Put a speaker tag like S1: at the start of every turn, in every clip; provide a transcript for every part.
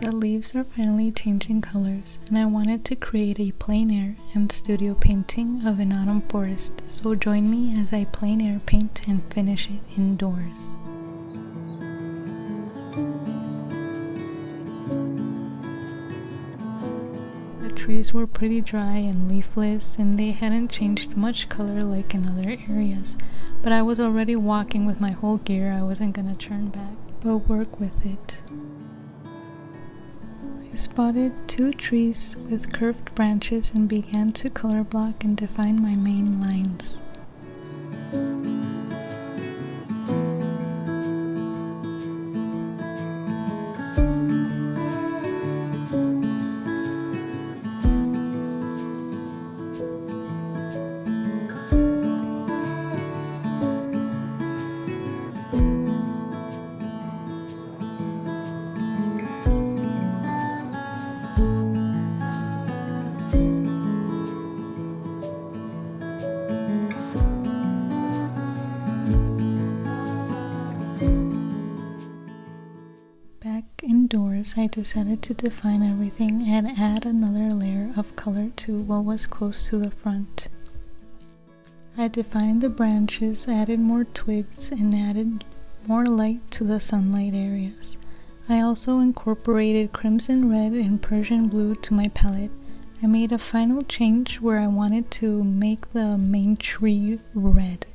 S1: The leaves are finally changing colors, and I wanted to create a plein air and studio painting of an autumn forest, so join me as I plein air paint and finish it indoors. The trees were pretty dry and leafless, and they hadn't changed much color like in other areas, but I was already walking with my whole gear. I wasn't gonna turn back, but work with it. I spotted 2 trees with curved branches and began to color block and define my main lines. Indoors, I decided to define everything and add another layer of color to what was close to the front. I defined the branches, added more twigs, and added more light to the sunlight areas. I also incorporated crimson red and Persian blue to my palette. I made a final change where I wanted to make the main tree red.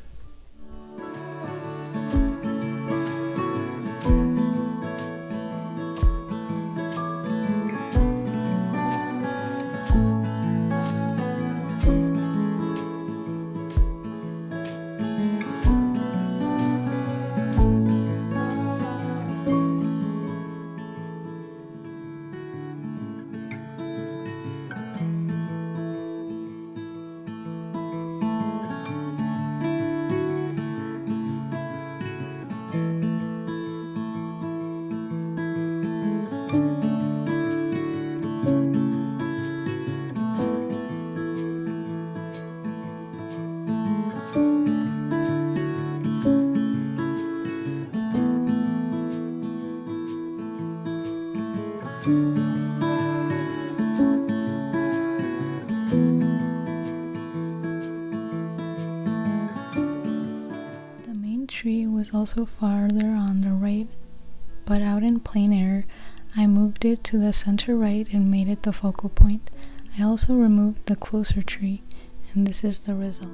S1: The main tree was also farther on the right, but out in plein air, I moved it to the center right and made it the focal point. I also removed the closer tree, and this is the result.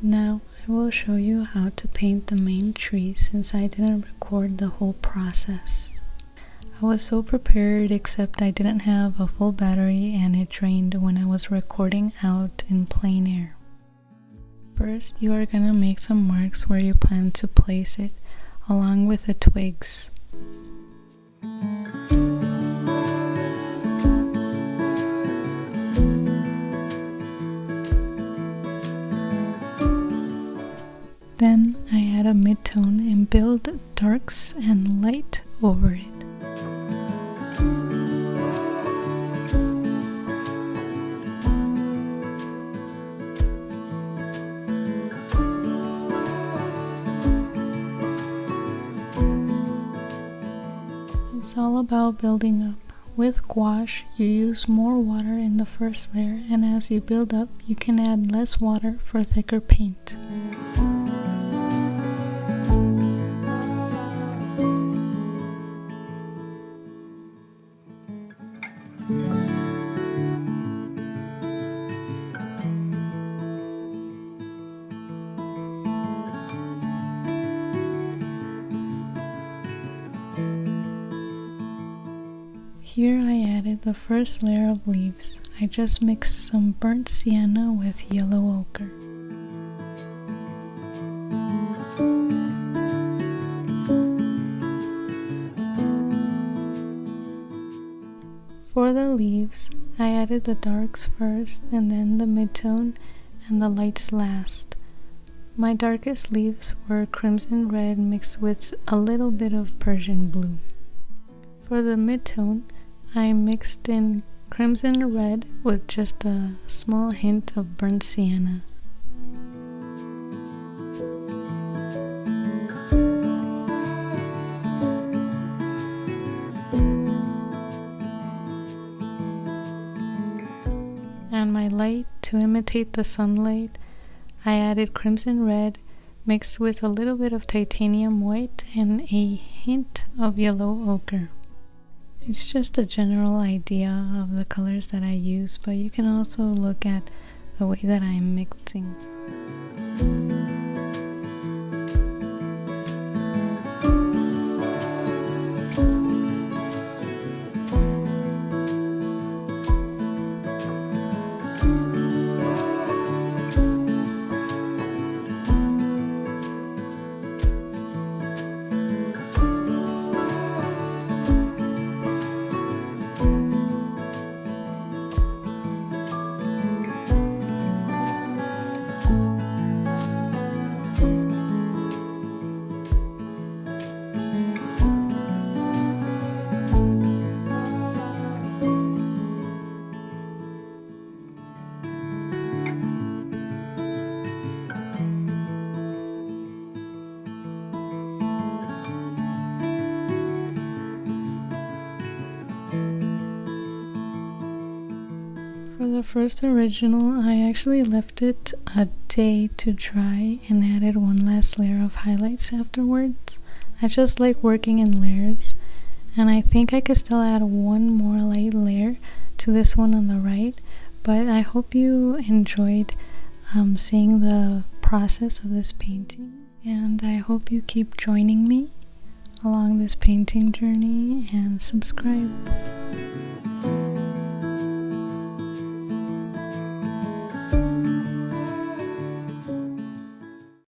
S1: Now I will show you how to paint the main tree since I didn't record the whole process. I was so prepared, except I didn't have a full battery and it drained when I was recording out in plein air. First, you are gonna make some marks where you plan to place it, along with the twigs. Then I add a mid-tone and build darks and light over it. It's all about building up. With gouache, you use more water in the first layer, and as you build up, you can add less water for thicker paint. Here I added the first layer of leaves. I just mixed some burnt sienna with yellow ochre. For the leaves, I added the darks first and then the mid-tone and the lights last. My darkest leaves were crimson red mixed with a little bit of Persian blue. For the mid-tone, I mixed in crimson red with just a small hint of burnt sienna. light to imitate the sunlight. I added crimson red mixed with a little bit of titanium white and a hint of yellow ochre. It's just a general idea of the colors that I use, but you can also look at the way that I'm mixing. For the first original, I actually left it a day to dry and added one last layer of highlights afterwards. I just like working in layers, and I think I could still add one more light layer to this one on the right, but I hope you enjoyed seeing the process of this painting, and I hope you keep joining me along this painting journey and subscribe.